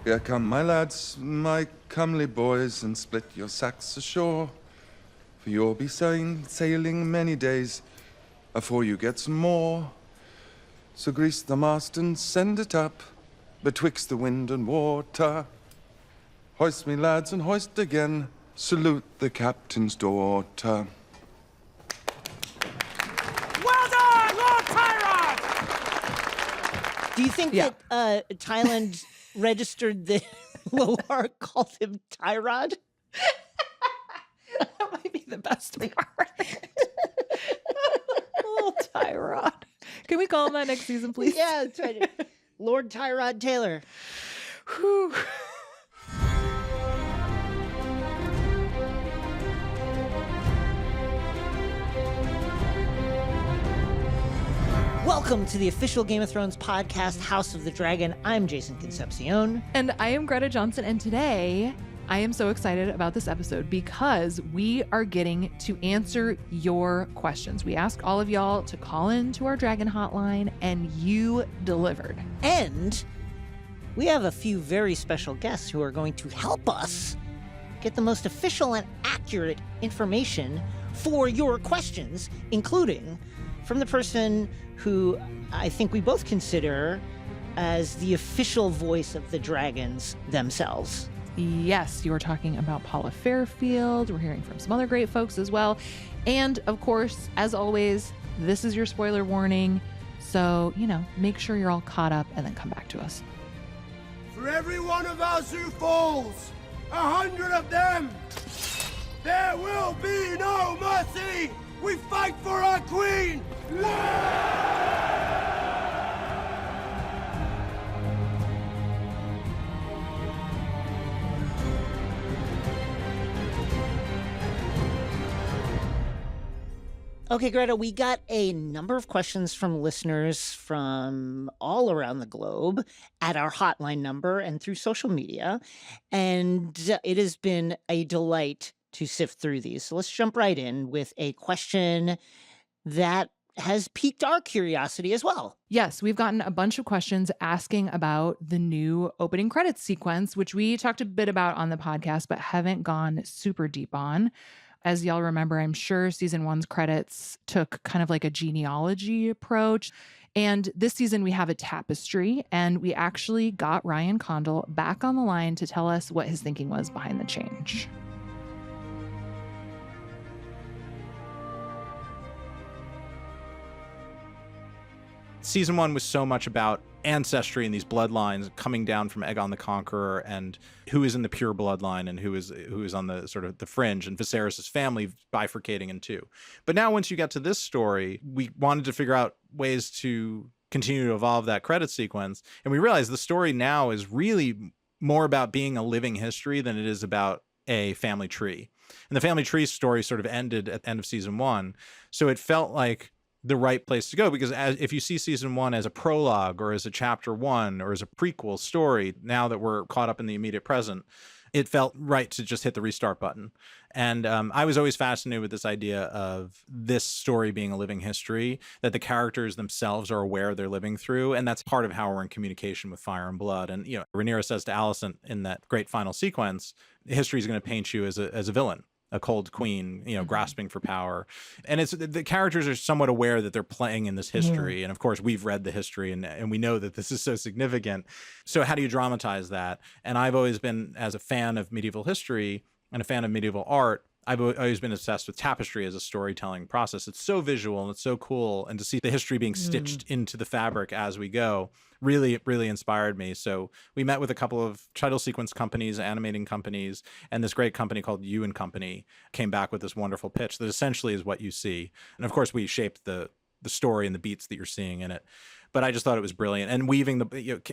Here come my lads, my comely boys, and split your sacks ashore. For you'll be sailing many days afore you get some more. So grease the mast and send it up betwixt the wind and water. Hoist me, lads, and hoist again. Salute the captain's daughter. Well done, Lord Tyrant! Do you think that Thailand registered the Loar called him Tyrod? That might be the best part. Oh, Tyrod. Can we call him that next season, please? Yeah, that's right. Lord Tyrod Taylor. Whew. Welcome to the official Game of Thrones podcast, House of the Dragon. I'm Jason Concepcion. And I am Greta Johnson. And today I am so excited about this episode because we are getting to answer your questions. We asked all of y'all to call in to our Dragon hotline and you delivered. And we have a few very special guests who are going to help us get the most official and accurate information for your questions, including from the person who I think we both consider as the official voice of the dragons themselves. Yes, you are talking about Paula Fairfield. We're hearing from some other great folks as well. And of course, as always, this is your spoiler warning. So, make sure you're all caught up and then come back to us. For every one of us who falls, 100 of them, there will be no mercy. We fight for our queen. Okay, Greta, we got a number of questions from listeners from all around the globe at our hotline number and through social media. And it has been a delight to sift through these. So let's jump right in with a question that has piqued our curiosity as well. Yes, we've gotten a bunch of questions asking about the new opening credits sequence, which we talked a bit about on the podcast, but haven't gone super deep on. As y'all remember, I'm sure season 1's credits took kind of like a genealogy approach. And this season we have a tapestry, and we actually got Ryan Condal back on the line to tell us what his thinking was behind the change. Season 1 was so much about ancestry and these bloodlines coming down from Aegon the Conqueror and who is in the pure bloodline and who is on the sort of the fringe, and Viserys' family bifurcating in two. But now once you get to this story, we wanted to figure out ways to continue to evolve that credit sequence. And we realized the story now is really more about being a living history than it is about a family tree. And the family tree story sort of ended at the end of season 1. So it felt like the right place to go, because if you see season 1 as a prologue or as a chapter 1 or as a prequel story, now that we're caught up in the immediate present, it felt right to just hit the restart button. And I was always fascinated with this idea of this story being a living history, that the characters themselves are aware they're living through. And that's part of how we're in communication with Fire and Blood. And, Rhaenyra says to Alicent in that great final sequence, history is going to paint you as a villain, a cold queen, grasping for power. And it's the characters are somewhat aware that they're playing in this history. And of course, we've read the history and we know that this is so significant. So how do you dramatize that? And I've always been, as a fan of medieval history and a fan of medieval art, I've always been obsessed with tapestry as a storytelling process. It's so visual and it's so cool. And to see the history being stitched into the fabric as we go really, really inspired me. So we met with a couple of title sequence companies, animating companies, and this great company called You and Company came back with this wonderful pitch that essentially is what you see. And of course, we shaped the story and the beats that you're seeing in it. But I just thought it was brilliant. And weaving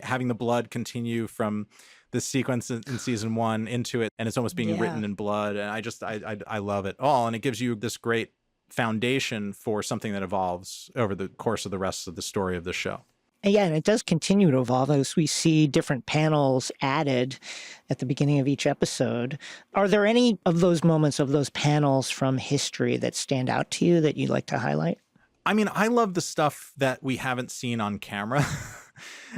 having the blood continue from the sequence in season 1 into it, and it's almost being written in blood. And I love it all. And it gives you this great foundation for something that evolves over the course of the rest of the story of the show. Yeah, and it does continue to evolve as we see different panels added at the beginning of each episode. Are there any of those moments of those panels from history that stand out to you that you'd like to highlight? I mean, I love the stuff that we haven't seen on camera.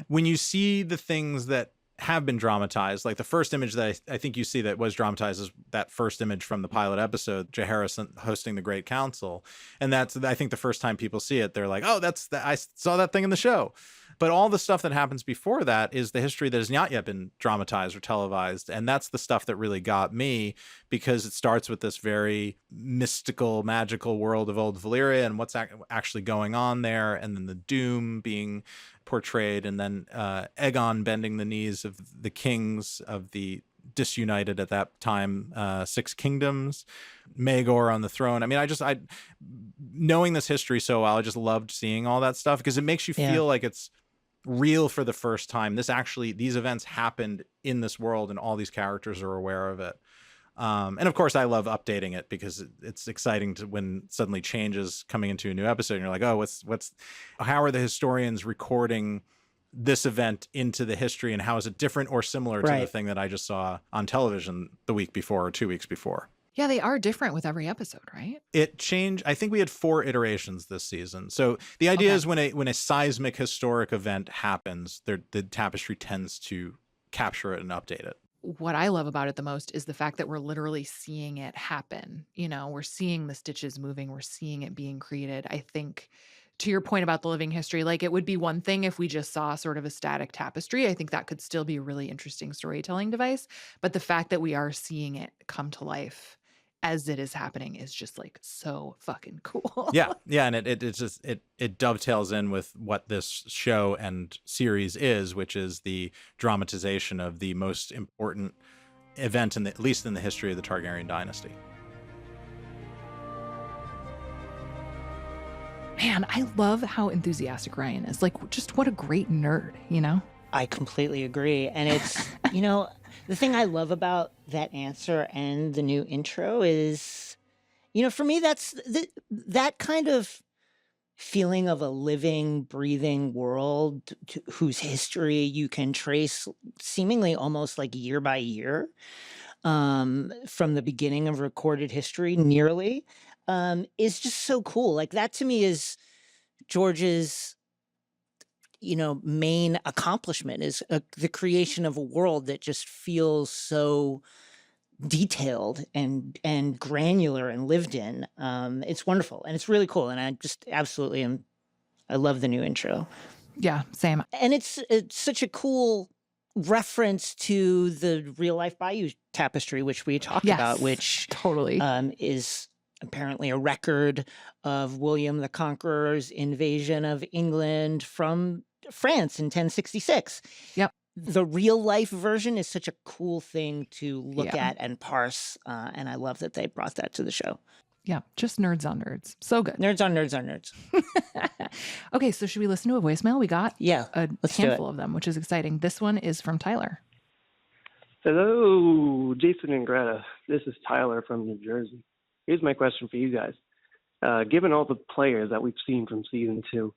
When you see the things that have been dramatized. Like the first image that I think you see that was dramatized is that first image from the pilot episode, Jaehaerys hosting the Great Council. And that's, I think, the first time people see it, they're like, oh, I saw that thing in the show. But all the stuff that happens before that is the history that has not yet been dramatized or televised. And that's the stuff that really got me, because it starts with this very mystical, magical world of old Valyria and what's actually going on there. And then the doom being portrayed, and then Aegon bending the knees of the kings of the disunited at that time 6 kingdoms, Maegor on the throne. I mean, I knowing this history so well, I just loved seeing all that stuff, because it makes you feel like it's real for the first time. These events happened in this world, and all these characters are aware of it. And of course, I love updating it, because it's exciting when suddenly changes coming into a new episode, and you're like, oh, how are the historians recording this event into the history, and how is it different or similar to the thing that I just saw on television the week before or 2 weeks before? Yeah, they are different with every episode, right? It changed. I think we had 4 iterations this season. So the idea is when a seismic historic event happens, the tapestry tends to capture it and update it. What I love about it the most is the fact that we're literally seeing it happen. We're seeing the stitches moving. We're seeing it being created. I think, to your point about the living history, like, it would be one thing if we just saw sort of a static tapestry. I think that could still be a really interesting storytelling device. But the fact that we are seeing it come to life as it is happening is just like so fucking cool. Yeah. And it dovetails in with what this show and series is, which is the dramatization of the most important event at least in the history of the Targaryen dynasty. Man, I love how enthusiastic Ryan is. Like, just what a great nerd, I completely agree. And it's, the thing I love about that answer and the new intro is, for me, that's that kind of feeling of a living, breathing world whose history you can trace seemingly almost like year by year, from the beginning of recorded history nearly, is just so cool. Like, that to me is George's main accomplishment, is the creation of a world that just feels so detailed and granular and lived in. It's wonderful, and it's really cool, and I just absolutely I love the new intro. Yeah, same. And it's such a cool reference to the real life Bayou tapestry, which we talked about, which totally is apparently a record of William the Conqueror's invasion of England from France in 1066. Yep. The real life version is such a cool thing to look at and parse. And I love that they brought that to the show. Yeah. Just nerds on nerds. So good. Nerds on nerds on nerds. Okay. So should we listen to a voicemail? We got a let's handful of them, which is exciting. This one is from Tyler. Hello, Jason and Greta. This is Tyler from New Jersey. Here's my question for you guys. Given all the players that we've seen from season 2,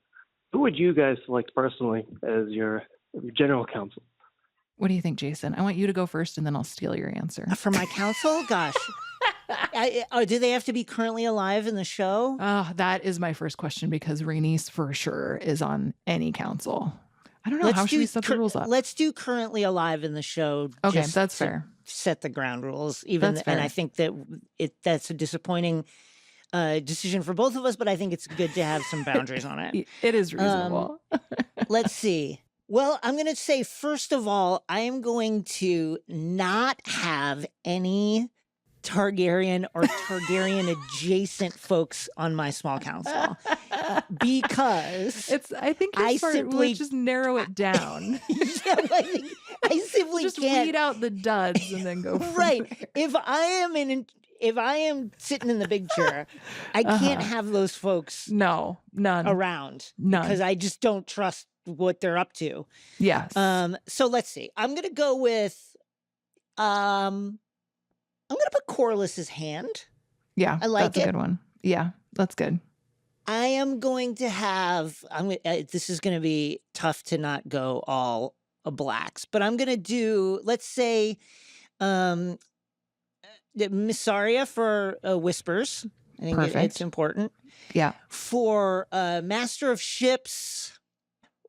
who would you guys select personally as your general counsel? What do you think, Jason? I want you to go first, and then I'll steal your answer. For my counsel? Gosh. Do they have to be currently alive in the show? That is my first question, because Rhaenys for sure is on any council. I don't know. How should we set the rules up? Let's do currently alive in the show. Okay, that's fair. Set the ground rules. And I think that that's a disappointing decision for both of us, but I think it's good to have some boundaries on it. It is reasonable. Let's see. Well, I'm going to say, first of all, I am going to not have any Targaryen or Targaryen adjacent folks on my small council, because I think we'll just narrow it down. I simply just can't weed out the duds and then go from there. If I am sitting in the big chair, I can't have those folks none around, because I just don't trust what they're up to. Yes. So let's see. I'm gonna go with I'm gonna put Corlys's hand. Yeah, I like that's a good one. Yeah, that's good. I am going to have. This is going to be tough to not go all blacks, but I'm going to do. Let's say, Missaria for Whispers. I think it's important. Yeah. For Master of Ships.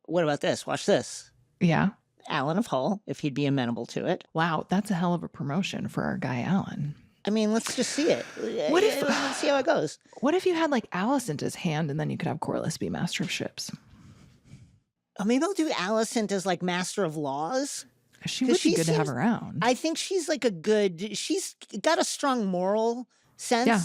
What about this? Watch this. Yeah. Alan of Hull, if he'd be amenable to it. Wow, that's a hell of a promotion for our guy Alan. I mean, let's just see it. What if- Let's see how it goes. What if you had like Alicent as hand and then you could have Corlys be Master of Ships? Oh, maybe I'll do Alicent as like Master of Laws. She would be good to have around. I think she's like she's got a strong moral sense. Yeah.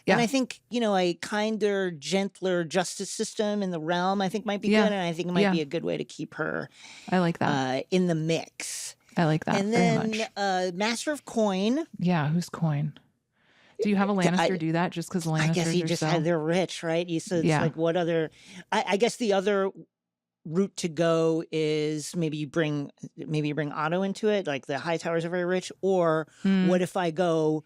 Yeah. And I think, a kinder, gentler justice system in the realm, I think might be good. And I think it might be a good way to keep her I like that. In the mix. I like that and very then much. Master of Coin. Yeah, who's Coin? Do you have a Lannister do that just because Lannisters I guess he are just so... they're rich, right? It's like what other... I guess the other route to go is maybe you bring Otto into it, like the High Towers are very rich, or what if I go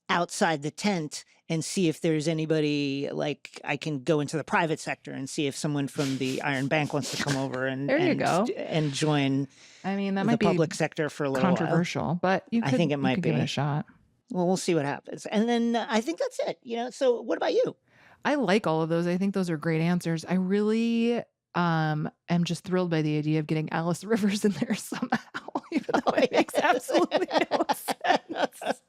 outside the tent and see if there's anybody, like I can go into the private sector and see if someone from the Iron Bank wants to come over and there you go and join. I mean, that the might be public sector for a little controversial, but I think it might be give it a shot. Well, we'll see what happens, and then I think that's it. So, what about you? I like all of those. I think those are great answers. I really am just thrilled by the idea of getting Alice Rivers in there somehow, even though it makes absolutely no sense.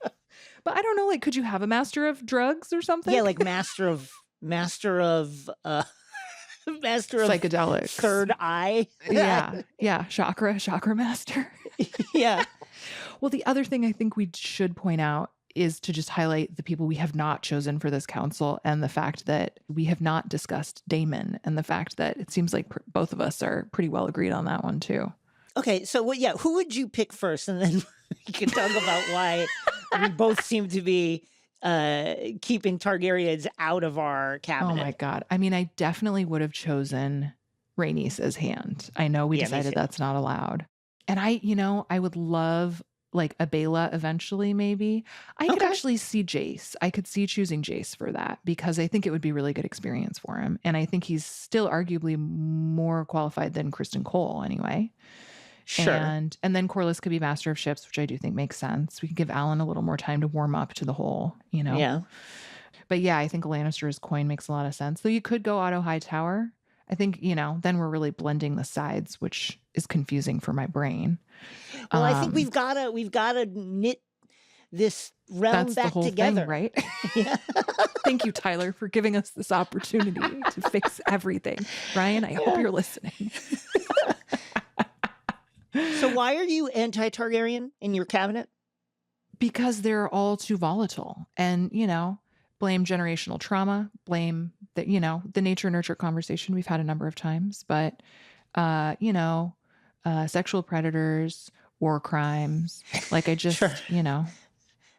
But I don't know, like, could you have a master of drugs or something? Yeah, like master of psychedelics, third eye. yeah, chakra master. Yeah. Well, the other thing I think we should point out is to just highlight the people we have not chosen for this council, and the fact that we have not discussed Daemon, and the fact that it seems like both of us are pretty well agreed on that one too. Okay, so who would you pick first, and then we can talk about why we both seem to be keeping Targaryens out of our cabinet. Oh my God. I mean, I definitely would have chosen Rhaenys as hand. I know we decided that's not allowed. And I would love like a Bela eventually, maybe. I could actually see Jace. I could see choosing Jace for that because I think it would be a really good experience for him. And I think he's still arguably more qualified than Kristen Cole anyway. Sure. And then Corlys could be Master of Ships, which I do think makes sense. We could give Alan a little more time to warm up to the whole, Yeah. But yeah, I think Lannister's Coin makes a lot of sense. Though you could go Otto Hightower. I think, then we're really blending the sides, which is confusing for my brain. Well, I think we've gotta knit this realm that's back the whole together, thing, right? Yeah. Thank you, Tyler, for giving us this opportunity to fix everything. Ryan, I hope you're listening. So why are you anti-Targaryen in your cabinet? Because they're all too volatile, and blame generational trauma, blame that the nature nurture conversation we've had a number of times, but sexual predators, war crimes, like I just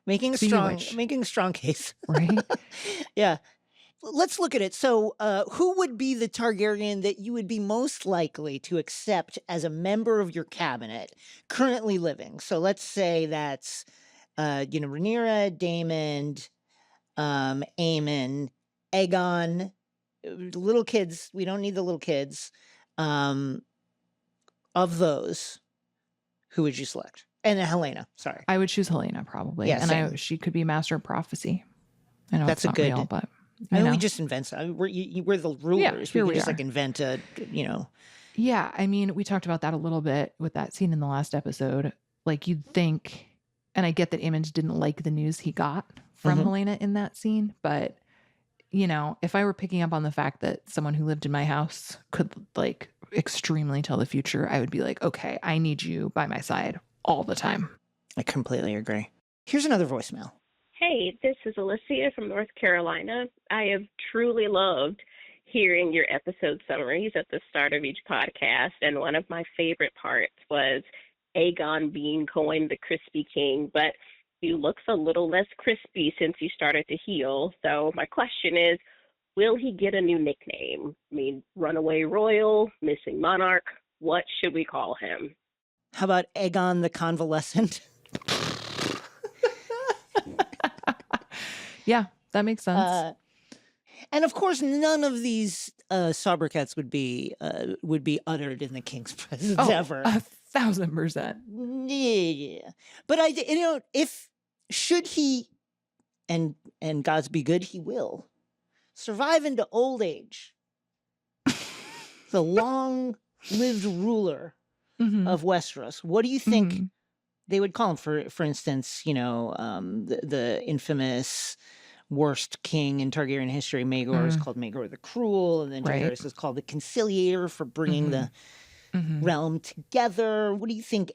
making a strong case, right? Yeah. Let's look at it. So who would be the Targaryen that you would be most likely to accept as a member of your cabinet currently living? So let's say that's, Rhaenyra, Daemon, Aemon, Aegon, little kids. We don't need the little kids. Of those, who would you select? And Helena, sorry. I would choose Helena probably. Yeah, and she could be Master of Prophecy. I know that's it's not real, but... we just invent. We're the rulers. Yeah, we just like invent a, Yeah, I mean, we talked about that a little bit with that scene in the last episode. Like you'd think, and I get that Aemon didn't like the news he got from Helena in that scene, but if I were picking up on the fact that someone who lived in my house could like extremely tell the future, I would be like, okay, I need you by my side all the time. I completely agree. Here's another voicemail. Hey, this is Alicia from North Carolina. I have truly loved hearing your episode summaries at the start of each podcast, and one of my favorite parts was Aegon being coined the Crispy King, but he looks a little less crispy since he started to heal. So my question is, will he get a new nickname? I mean, Runaway Royal, Missing Monarch, what should we call him? How about Aegon the Convalescent? Yeah, that makes sense. And of course, none of these sobriquets would be uttered in the king's presence ever. 1,000%. Yeah, but if should he, and God's be good, he will survive into old age. The long-lived ruler of Westeros. What do you think they would call him? For instance, the infamous worst king in Targaryen history, Maegor, is called Maegor the Cruel, and then Jaehaerys is called the Conciliator for bringing the realm together. What do you think?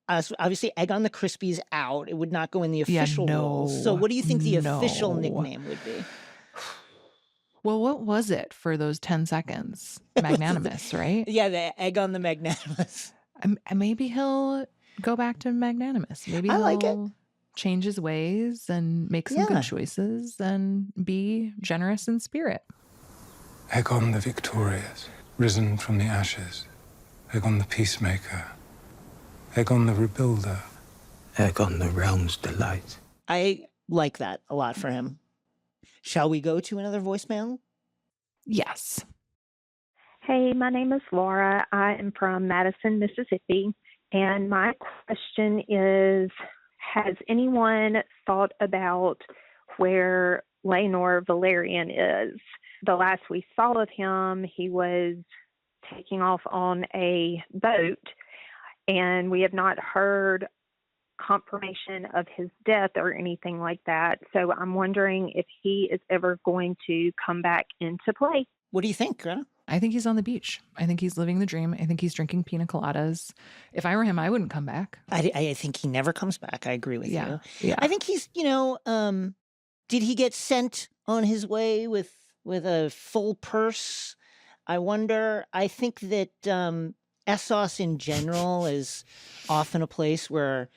Obviously, Aegon the Crispy is out. It would not go in the official rules. So what do you think the official nickname would be? Well, what was it for those 10 seconds? Magnanimous, right? Yeah, the Aegon the Magnanimous. Maybe he'll go back to magnanimous. Maybe I like it. Change his ways and make some good choices and be generous in spirit. Aegon the Victorious, risen from the ashes. Aegon the Peacemaker. Aegon the Rebuilder. Aegon the Realm's Delight. I like that a lot for him. Shall we go to another voicemail? Yes. Hey, my name is Laura. I am from Madison, Mississippi. And my question is, has anyone thought about where Laenor Valerian is? The last we saw of him, he was taking off on a boat, and we have not heard confirmation of his death or anything like that. So I'm wondering if he is ever going to come back into play. What do you think, Greta? I think he's on the beach. I think he's living the dream. I think he's drinking pina coladas. If I were him, I wouldn't come back. I think he never comes back. I agree with you. Yeah. I think he's, did he get sent on his way with a full purse? I wonder. I think that Essos in general is often a place where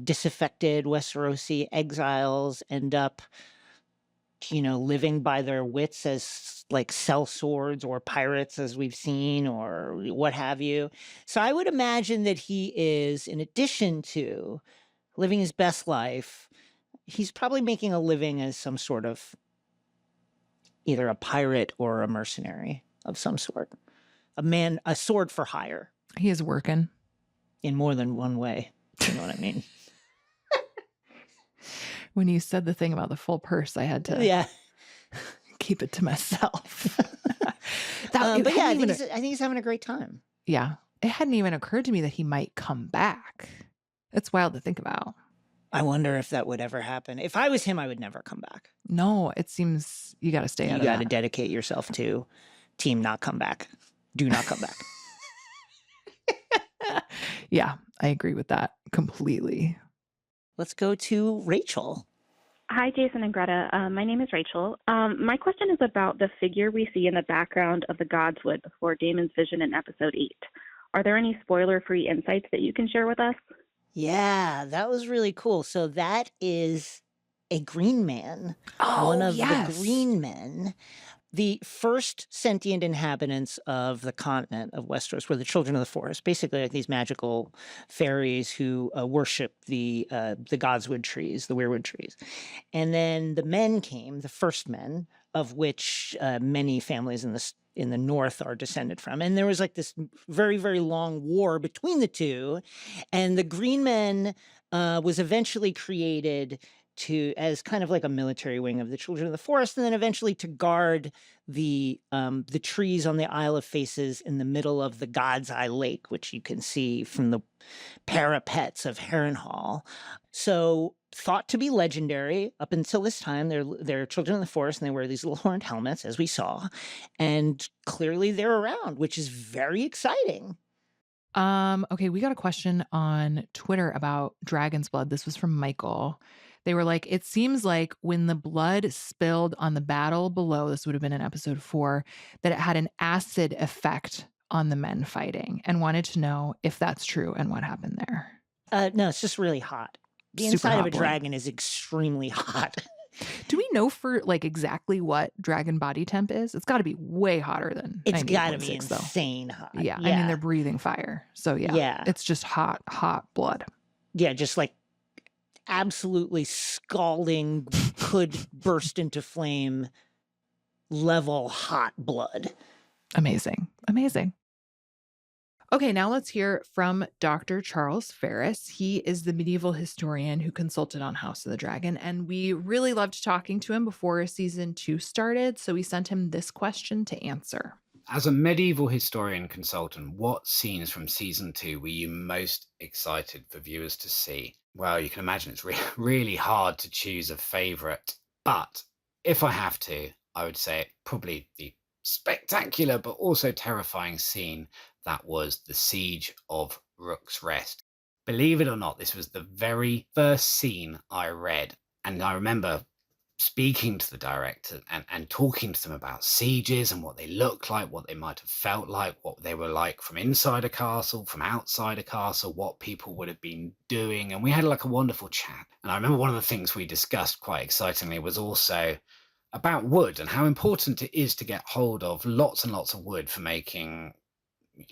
disaffected Westerosi exiles end up, living by their wits as like sellswords or pirates, as we've seen, or what have you. So I would imagine that he is, in addition to living his best life, he's probably making a living as some sort of either a pirate or a mercenary of some sort. A sword for hire. He is working. In more than one way. You know what I mean? When you said the thing about the full purse, I had to keep it to myself. I think he's having a great time. Yeah. It hadn't even occurred to me that he might come back. It's wild to think about. I wonder if that would ever happen. If I was him, I would never come back. No, it seems you got to stay out of that. You got to dedicate yourself to team not come back. Do not come back. Yeah, I agree with that completely. Let's go to Rachel. Hi, Jason and Greta. My name is Rachel. My question is about the figure we see in the background of the Godswood before Daemon's vision in episode 8. Are there any spoiler-free insights that you can share with us? Yeah, that was really cool. So that is a green man. One of the green men. The first sentient inhabitants of the continent of Westeros were the children of the forest, basically like these magical fairies who worship the godswood trees, the weirwood trees. And then the men came, the first men, of which many families in the north are descended from. And there was like this very, very long war between the two. And the green men was eventually created as kind of like a military wing of the children of the forest, and then eventually to guard the trees on the Isle of Faces in the middle of the God's Eye Lake, which you can see from the parapets of Harrenhal. So thought to be legendary up until this time. They're children of the forest, and they wear these little horned helmets, as we saw, and clearly they're around, which is very exciting. Okay, we got a question on Twitter about dragon's blood. This was from Michael. They were like, it seems like when the blood spilled on the battle below, this would have been in episode 4, that it had an acid effect on the men fighting, and wanted to know if that's true and what happened there. No, it's just really hot. The inside of a dragon is extremely hot. Do we know for like exactly what dragon body temp is? It's got to be way hotter than It's got to be 98.6 though. insane hot. Yeah, I mean, they're breathing fire. So yeah, it's just hot blood. Yeah, just like absolutely scalding, could burst into flame level hot blood. Amazing. Okay, now let's hear from Dr. Charles Farris. He is the medieval historian who consulted on House of the Dragon, and we really loved talking to him before season 2 started, so we sent him this question to answer. As a medieval historian consultant, what scenes from season 2 were you most excited for viewers to see? Well, you can imagine it's really hard to choose a favorite, but if I have to, I would say probably the spectacular but also terrifying scene that was the Siege of Rook's Rest. Believe it or not, this was the very first scene I read, and I remember speaking to the director and talking to them about sieges and what they looked like, what they might have felt like, what they were like from inside a castle, from outside a castle, what people would have been doing. And we had like a wonderful chat. And I remember one of the things we discussed quite excitingly was also about wood and how important it is to get hold of lots and lots of wood for making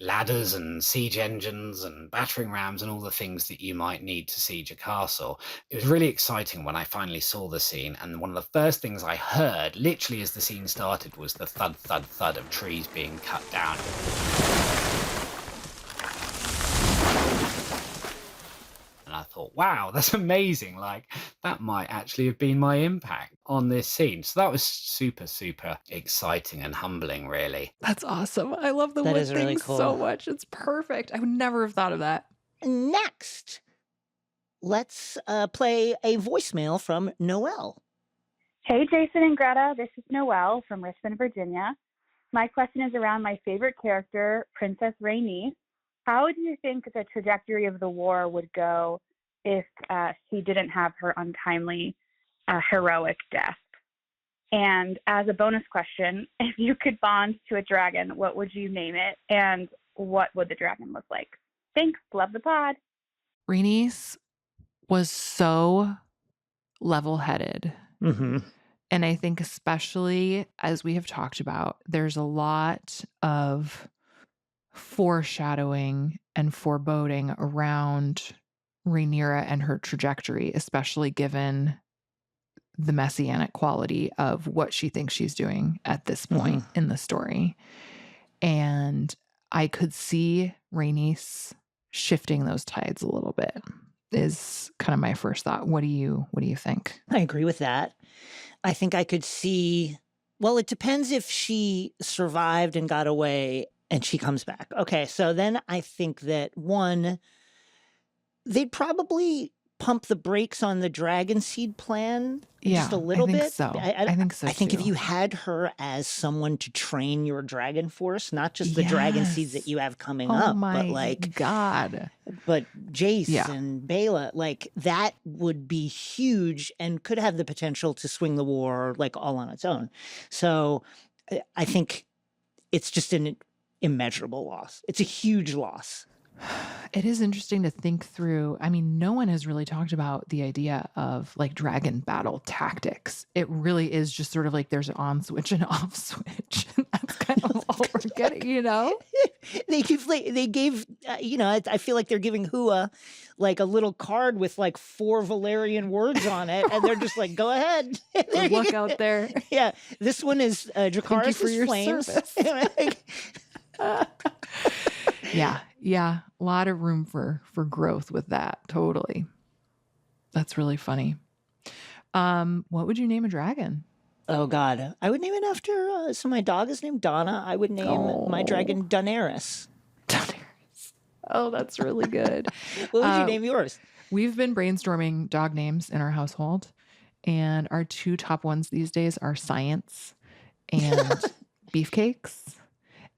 ladders and siege engines and battering rams and all the things that you might need to siege a castle. It was really exciting when I finally saw the scene, and one of the first things I heard, literally as the scene started, was the thud, thud, thud of trees being cut down. And I thought, wow, that's amazing. Like, that might actually have been my impact on this scene. So that was super, super exciting and humbling, really. That's awesome. I love the wood thing really cool. So much. It's perfect. I would never have thought of that. Next, let's play a voicemail from Noelle. Hey, Jason and Greta. This is Noelle from Richmond, Virginia. My question is around my favorite character, Princess Rhaenys. How do you think the trajectory of the war would go if she didn't have her untimely, heroic death? And as a bonus question, if you could bond to a dragon, what would you name it? And what would the dragon look like? Thanks. Love the pod. Rhaenys was so level-headed. Mm-hmm. And I think especially as we have talked about, there's a lot of foreshadowing and foreboding around Rhaenyra and her trajectory, especially given the messianic quality of what she thinks she's doing at this point in the story. And I could see Rhaenys shifting those tides a little bit is kind of my first thought. What do you think? I agree with that. I think I could see, well, it depends if she survived and got away and she comes back. Okay, so then I think that one, they'd probably pump the brakes on the dragon seed plan just a little bit. So. I think so. I think too. if you had her as someone to train your dragon force, not just the dragon seeds that you have coming up, but like God, but Jace and Bela, like that would be huge and could have the potential to swing the war like all on its own. So I think it's just an immeasurable loss. It's a huge loss. It is interesting to think through. I mean, no one has really talked about the idea of like dragon battle tactics. It really is just sort of like there's an on switch and off switch. And that's kind of all we're getting, you know? They gave you know, I feel like they're giving Hua like a little card with like 4 Valerian words on it. And they're just like, go ahead. Good luck out there. Yeah. This one is Dracarys' Flames. Yeah. A lot of room for growth with that. Totally. That's really funny. What would you name a dragon? Oh God. I would name it after, so my dog is named Donna. I would name my dragon Daenerys. Oh, that's really good. What would you name yours? We've been brainstorming dog names in our household, and our 2 top ones these days are Science and Beefcakes.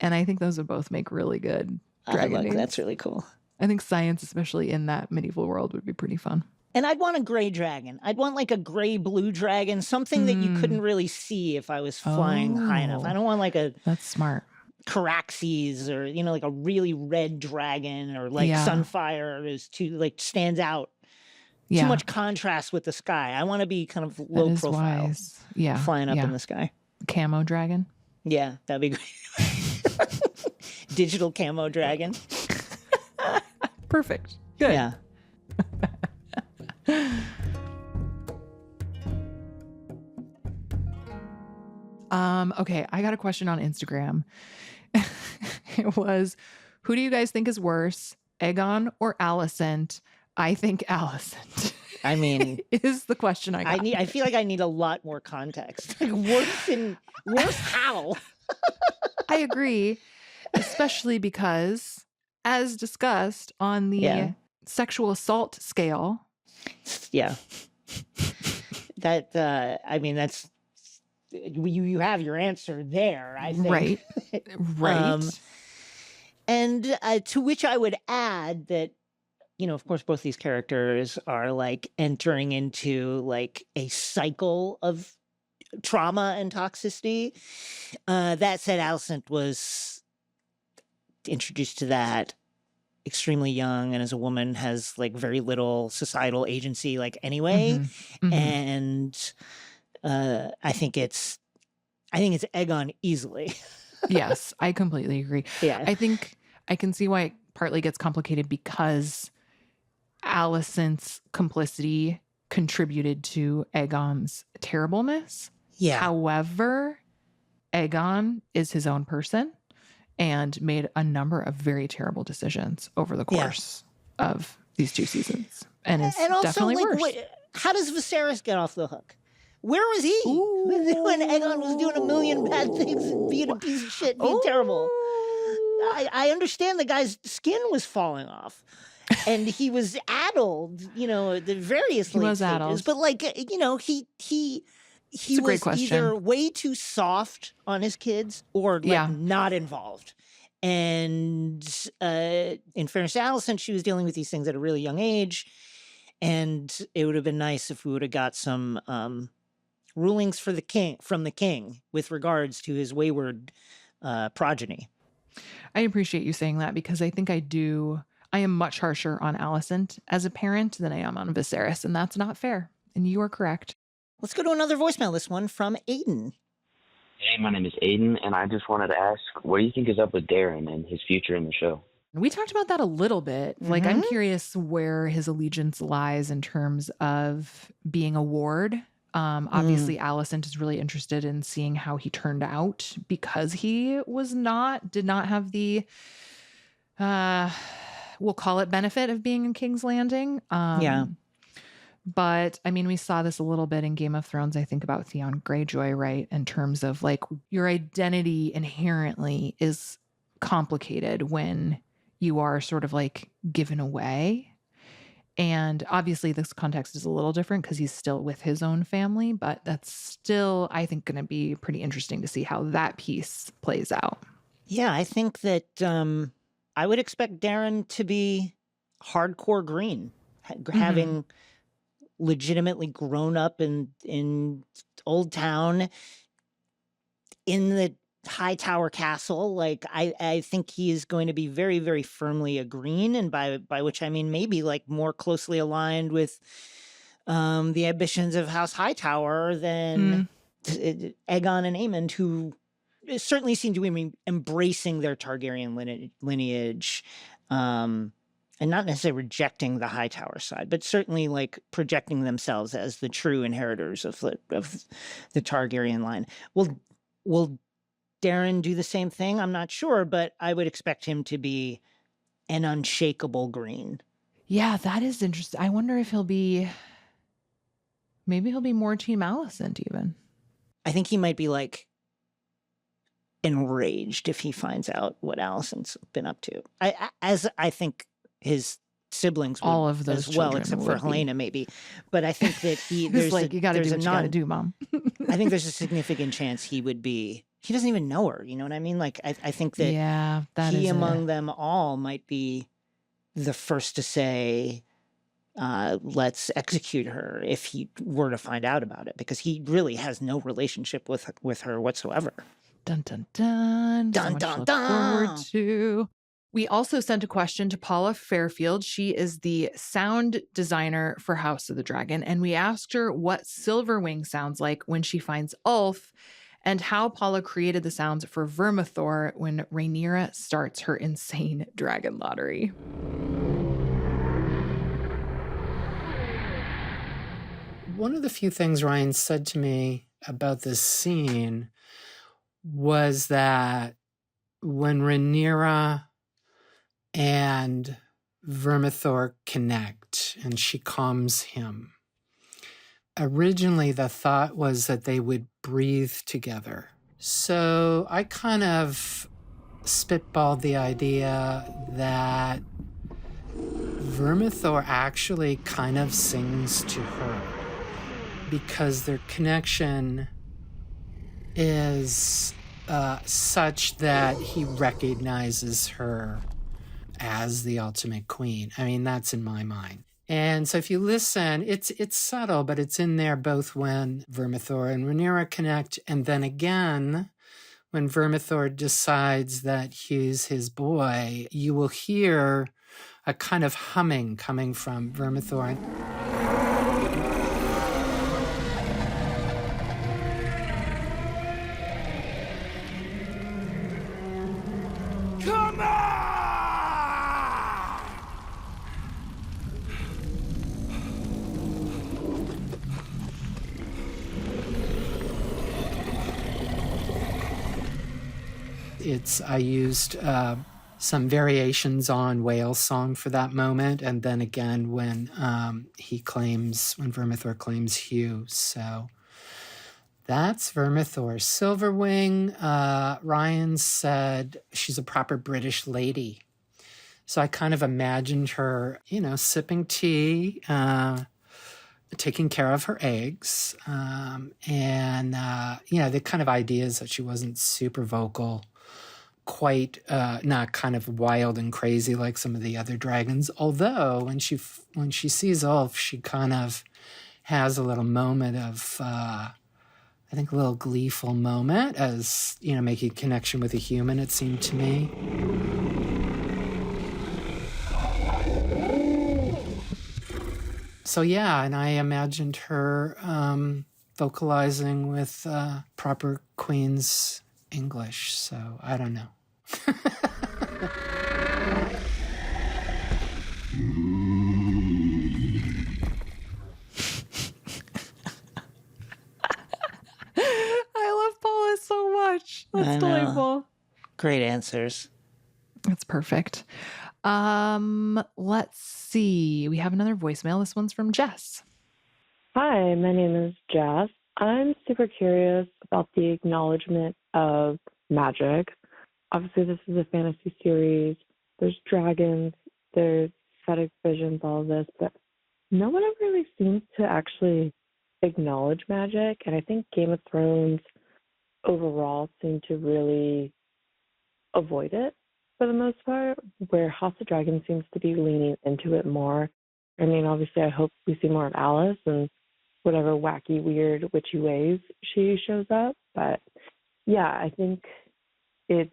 And I think those would both make really good dragon names. That's really cool. I think Science, especially in that medieval world, would be pretty fun. And I'd want a gray dragon. I'd want like a gray-blue dragon, something that you couldn't really see if I was flying high enough. I don't want like a... That's smart. Caraxes or, you know, like a really red dragon or like Sunfire is too, like stands out. Too much contrast with the sky. I want to be kind of low profile. Wise. Yeah. Flying up in the sky. Camo dragon. Yeah, that'd be great. Digital camo dragon. Perfect. Good. Yeah. Okay, I got a question on Instagram. It was, who do you guys think is worse, Aegon or Alicent? I think Alicent. I mean, is the question I got. I feel like I need a lot more context. Like worse how? I agree, especially because, as discussed on the sexual assault scale. Yeah. That, I mean, that's, you have your answer there, I think. Right. And to which I would add that, of course, both these characters are like entering into like a cycle of trauma and toxicity. That said, Alicent was introduced to that extremely young, and as a woman has like very little societal agency, like anyway. And I think it's Aegon easily. Yes, I completely agree. Yeah. I think I can see why it partly gets complicated because Alicent's complicity contributed to Aegon's terribleness. Yeah. However, Aegon is his own person and made a number of very terrible decisions over the course of these 2 seasons. And it's also, definitely like, worse. How does Viserys get off the hook? Where was he when Aegon was doing a million bad things and being a piece of shit, being terrible? I understand the guy's skin was falling off. And he was addled, the various late stages. Addled. But like, he was either way too soft on his kids or like not involved. And in fairness to Alicent, she was dealing with these things at a really young age. And it would have been nice if we would have got some rulings from the king with regards to his wayward progeny. I appreciate you saying that because I think I am much harsher on Alicent as a parent than I am on Viserys, and that's not fair. And you are correct. Let's go to another voicemail, this one from Aiden. Hey, my name is Aiden, and I just wanted to ask, what do you think is up with Darren and his future in the show? We talked about that a little bit. Like, I'm curious where his allegiance lies in terms of being a ward. Obviously, Alicent is really interested in seeing how he turned out because he did not have the, we'll call it benefit of being in King's Landing. But I mean, we saw this a little bit in Game of Thrones, I think, about Theon Greyjoy, right? In terms of like your identity inherently is complicated when you are sort of like given away. And obviously this context is a little different because he's still with his own family, but that's still, I think, going to be pretty interesting to see how that piece plays out. Yeah, I think that I would expect Darren to be hardcore green, having legitimately grown up in Old Town, in the High Tower Castle. Like, I think he is going to be very, very firmly a green, and by which I mean maybe like more closely aligned with the ambitions of House Hightower than Aegon and Aemond, who certainly seem to be embracing their Targaryen lineage, and not necessarily rejecting the Hightower side, but certainly like projecting themselves as the true inheritors of the Targaryen line. Will Darren do the same thing? I'm not sure, but I would expect him to be an unshakable green. Yeah, that is interesting. I wonder if maybe he'll be more Team Alicent even. I think he might be like enraged if he finds out what Alicent's been up to. I think his siblings would all of those as well, except for Helena maybe. But I think that there's like, you got to do what you got to do, Mom. I think there's a significant chance he would be. He doesn't even know her. You know what I mean? Like, I think that he among them all might be the first to say, let's execute her if he were to find out about it, because he really has no relationship with her whatsoever. Dun, dun, dun. Dun, So dun, much to look dun. forward to. We also sent a question to Paula Fairfield. She is the sound designer for House of the Dragon, and we asked her what Silverwing sounds like when she finds Ulf, and how Paula created the sounds for Vermithor when Rhaenyra starts her insane dragon lottery. One of the few things Ryan said to me about this scene was that when Rhaenyra and Vermithor connect and she calms him, originally the thought was that they would breathe together So I kind of spitballed the idea that Vermithor actually kind of sings to her because their connection is such that he recognizes her as the ultimate queen. I mean, that's in my mind. And so if you listen, it's subtle, but it's in there both when Vermithor and Rhaenyra connect, and then again, when Vermithor decides that he's his boy, you will hear a kind of humming coming from Vermithor. Come on! I used some variations on Whale's song for that moment, and then again when Vermithor claims Hugh. So that's Vermithor. Silverwing, Ryan said she's a proper British lady. So I kind of imagined her, sipping tea, taking care of her eggs, and the kind of ideas that she wasn't super vocal, quite not kind of wild and crazy like some of the other dragons. Although when she sees Ulf, she kind of has a little moment of, I think, a little gleeful moment as, making connection with a human, it seemed to me. So yeah, and I imagined her vocalizing with proper Queen's English. So I don't know. I love Paula so much. That's delightful. Great answers. That's perfect. Let's see. We have another voicemail. This one's from Jess. Hi, my name is Jess. I'm super curious about the acknowledgement of magic. Obviously, this is a fantasy series. There's dragons, there's prophetic visions, all of this, but no one ever really seems to actually acknowledge magic. And I think Game of Thrones overall seemed to really avoid it for the most part, where House of Dragon seems to be leaning into it more. I mean, obviously, I hope we see more of Alice and whatever wacky, weird, witchy ways she shows up. But yeah, I think it'd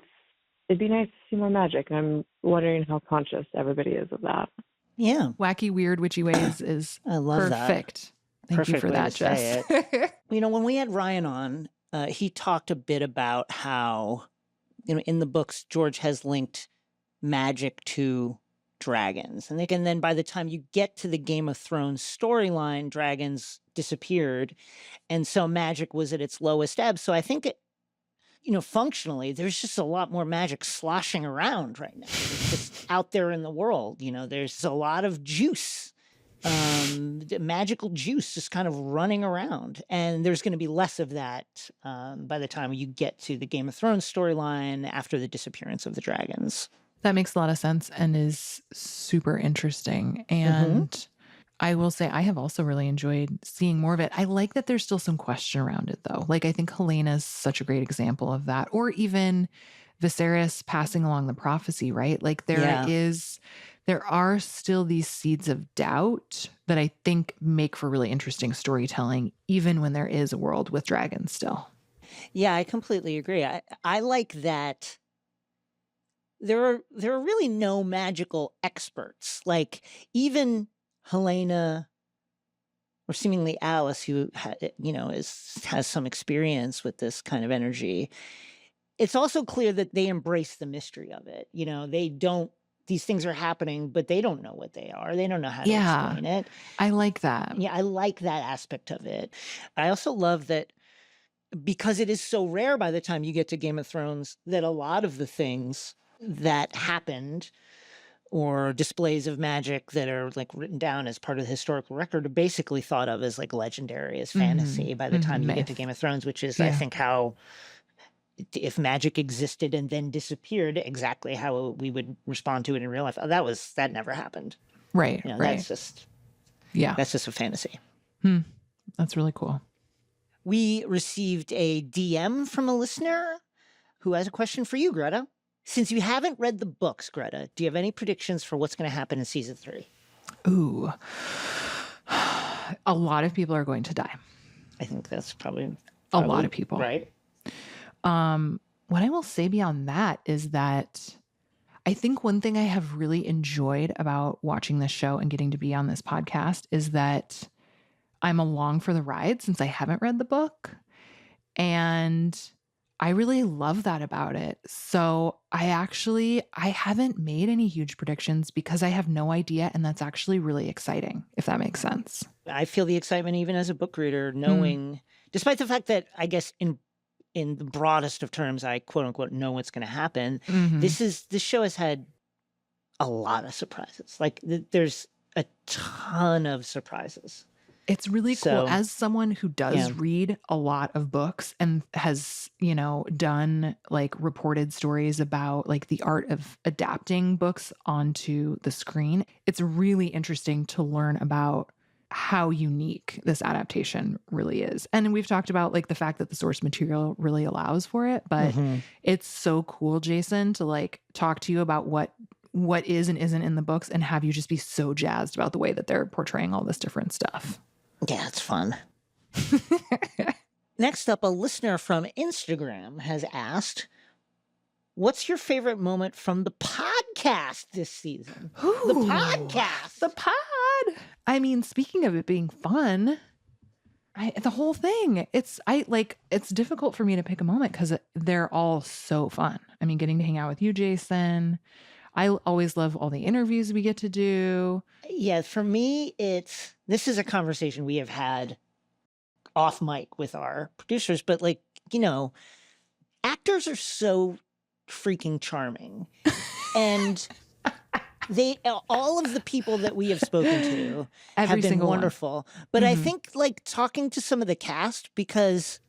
be nice to see more magic. And I'm wondering how conscious everybody is of that. Yeah. Wacky, weird, witchy ways is I love perfect. That. Thank you for way that, to say Jess. it. When we had Ryan on, he talked a bit about how, in the books, George has linked magic to dragons. And then by the time you get to the Game of Thrones storyline, dragons disappeared. And so magic was at its lowest ebb. So I think functionally, there's just a lot more magic sloshing around right now. It's just out there in the world. There's a lot of juice, magical juice just kind of running around. And there's going to be less of that by the time you get to the Game of Thrones storyline after the disappearance of the dragons. That makes a lot of sense and is super interesting. And I will say I have also really enjoyed seeing more of it. I like that there's still some question around it, though. Like, I think Helena's such a great example of that. Or even Viserys passing along the prophecy, right? Like, there are still these seeds of doubt that I think make for really interesting storytelling, even when there is a world with dragons still. Yeah, I completely agree. I like that. There are really no magical experts. Like, even Helena, or seemingly Alice, who has some experience with this kind of energy. It's also clear that they embrace the mystery of it. They don't. These things are happening, but they don't know what they are. They don't know how to explain it. I like that. Yeah, I like that aspect of it. I also love that because it is so rare by the time you get to Game of Thrones that a lot of the things that happened or displays of magic that are like written down as part of the historical record are basically thought of as like legendary, as fantasy by the time you get to Game of Thrones, which is, I think, how if magic existed and then disappeared, exactly how we would respond to it in real life. That never happened. Right. You know, right. That's just a fantasy. That's really cool. We received a DM from a listener who has a question for you, Greta. Since you haven't read the books, Greta, do you have any predictions for what's going to happen in season 3? Ooh. A lot of people are going to die. I think that's probably a lot of people. Right. What I will say beyond that is that I think one thing I have really enjoyed about watching this show and getting to be on this podcast is that I'm along for the ride since I haven't read the book. And I really love that about it. So I haven't made any huge predictions because I have no idea. And that's actually really exciting, if that makes sense. I feel the excitement even as a book reader, knowing, despite the fact that I guess in the broadest of terms, I quote unquote know what's going to happen. This show has had a lot of surprises. Like there's a ton of surprises. It's really cool. As someone who does read a lot of books and has, done like reported stories about like the art of adapting books onto the screen, it's really interesting to learn about how unique this adaptation really is. And we've talked about like the fact that the source material really allows for it, but it's so cool, Jason, to like talk to you about what is and isn't in the books and have you just be so jazzed about the way that they're portraying all this different stuff. Yeah, it's fun. Next up, a listener from Instagram has asked, what's your favorite moment from the podcast this season? Ooh, the podcast. The pod. I mean, speaking of it being fun, the whole thing, it's difficult for me to pick a moment because they're all so fun. I mean, getting to hang out with you, Jason. I always love all the interviews we get to do. Yeah, for me, this is a conversation we have had off mic with our producers, but like, actors are so freaking charming. And all of the people that we have spoken to have been wonderful. But I think like talking to some of the cast, because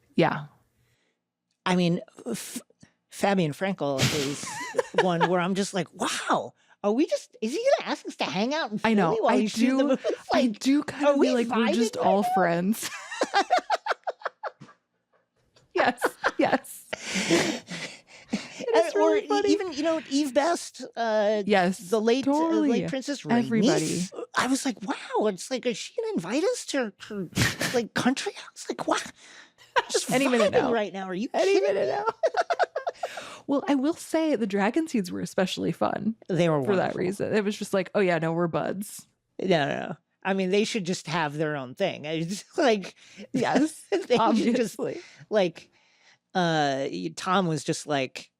I mean, Fabian Frankel is one where I'm just like, wow, is he gonna ask us to hang out in Philly while he's shooting the movie? Like, I do kind of feel like we're just all friends. Yes. Or even, Eve Best, the late late Princess Rainey. Everybody. I was like, wow, it's like, is she gonna invite us to her like country house? Like, what? I'm just Any minute now. right now. Are you Any kidding minute me? now. Well, I will say the dragon seeds were especially fun. They were for wonderful. that reason. It was just like, oh yeah, no, we're buds. No. I mean, they should just have their own thing. It's like, yes, they obviously. Should just, like, Tom was just like,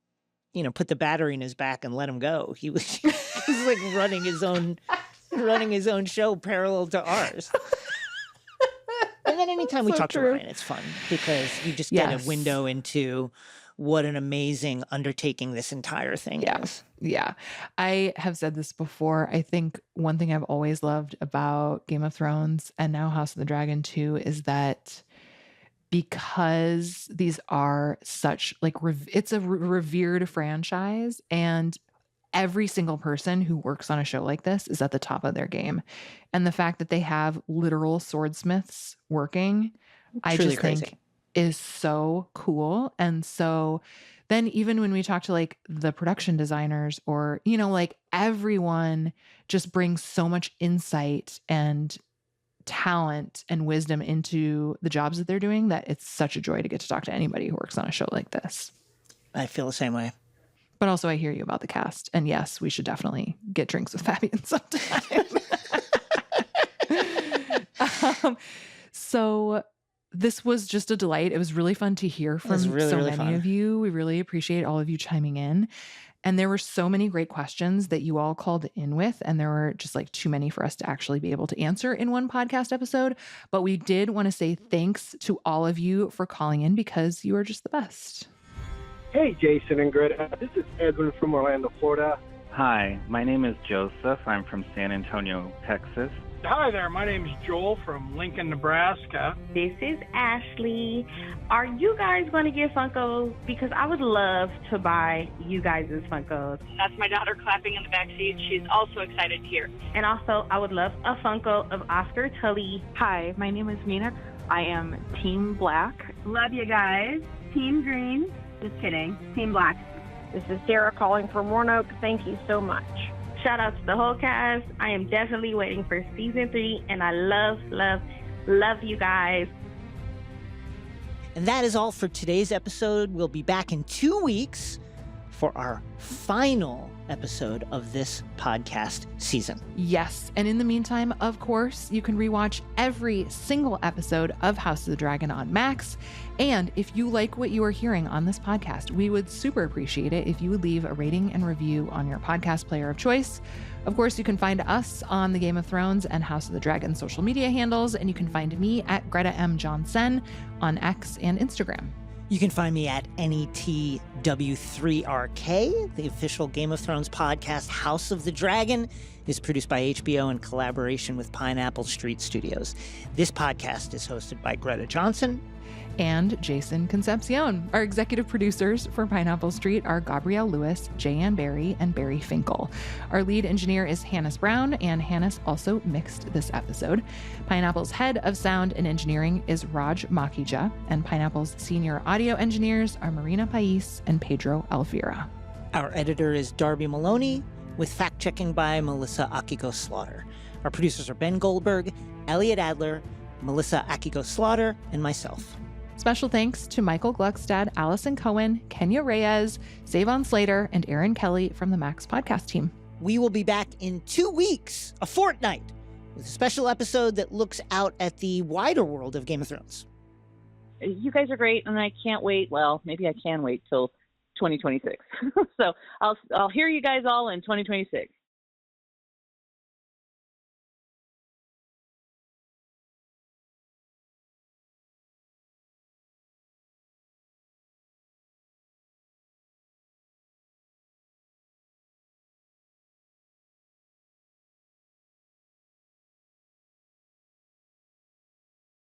put the battery in his back and let him go. He was like running his own show parallel to ours. And then anytime we talk to Ryan, it's fun because you just get a window into what an amazing undertaking this entire thing is. Yeah. I have said this before. I think one thing I've always loved about Game of Thrones and now House of the Dragon too is that because these are such like, it's a revered franchise and every single person who works on a show like this is at the top of their game. And the fact that they have literal swordsmiths working, I just think is so cool. And so then even when we talk to like the production designers or, like everyone just brings so much insight and talent and wisdom into the jobs that they're doing that it's such a joy to get to talk to anybody who works on a show like this. I feel the same way. But also I hear you about the cast. And yes, we should definitely get drinks with Fabian sometime. So this was just a delight. It was really fun to hear from many of you. We really appreciate all of you chiming in. And there were so many great questions that you all called in with, and there were just like too many for us to actually be able to answer in one podcast episode. But we did want to say thanks to all of you for calling in because you are just the best. Hey, Jason and Greta. This is Edwin from Orlando, Florida. Hi, my name is Joseph. I'm from San Antonio, Texas. Hi there, my name is Joel from Lincoln, Nebraska. This is Ashley. Are you guys going to get Funkos? Because I would love to buy you guys' Funkos. That's my daughter clapping in the back seat. She's also excited to hear. And also, I would love a Funko of Oscar Tully. Hi, my name is Mina. I am Team Black. Love you guys. Team Green. Just kidding. Team Black. This is Sarah calling from Roanoke. Thank you so much. Shout out to the whole cast. I am definitely waiting for season 3, and I love you guys. And that is all for today's episode. We'll be back in 2 weeks for our final episode of this podcast season. Yes, and in the meantime, of course, you can rewatch every single episode of House of the Dragon on Max. And if you like what you are hearing on this podcast, we would super appreciate it if you would leave a rating and review on your podcast player of choice. Of course, you can find us on the Game of Thrones and House of the Dragon social media handles, and you can find me at Greta M. Johnson on X and Instagram. You can find me at NETW3RK. The official Game of Thrones podcast, House of the Dragon, is produced by HBO in collaboration with Pineapple Street Studios. This podcast is hosted by Greta Johnson and Jason Concepcion. Our executive producers for Pineapple Street are Gabrielle Lewis, Jayanne Barry, and Barry Finkel. Our lead engineer is Hannes Brown, and Hannes also mixed this episode. Pineapple's head of sound and engineering is Raj Makija, and Pineapple's senior audio engineers are Marina Pais and Pedro Alfira. Our editor is Darby Maloney, with fact-checking by Melissa Akiko-Slaughter. Our producers are Ben Goldberg, Elliot Adler, Melissa Akiko-Slaughter, and myself. Special thanks to Michael Gluckstad, Allison Cohen, Kenya Reyes, Savon Slater, and Aaron Kelly from the Max podcast team. We will be back in 2 weeks, a fortnight, with a special episode that looks out at the wider world of Game of Thrones. You guys are great, and I can't wait. Well, maybe I can wait till 2026. So I'll hear you guys all in 2026.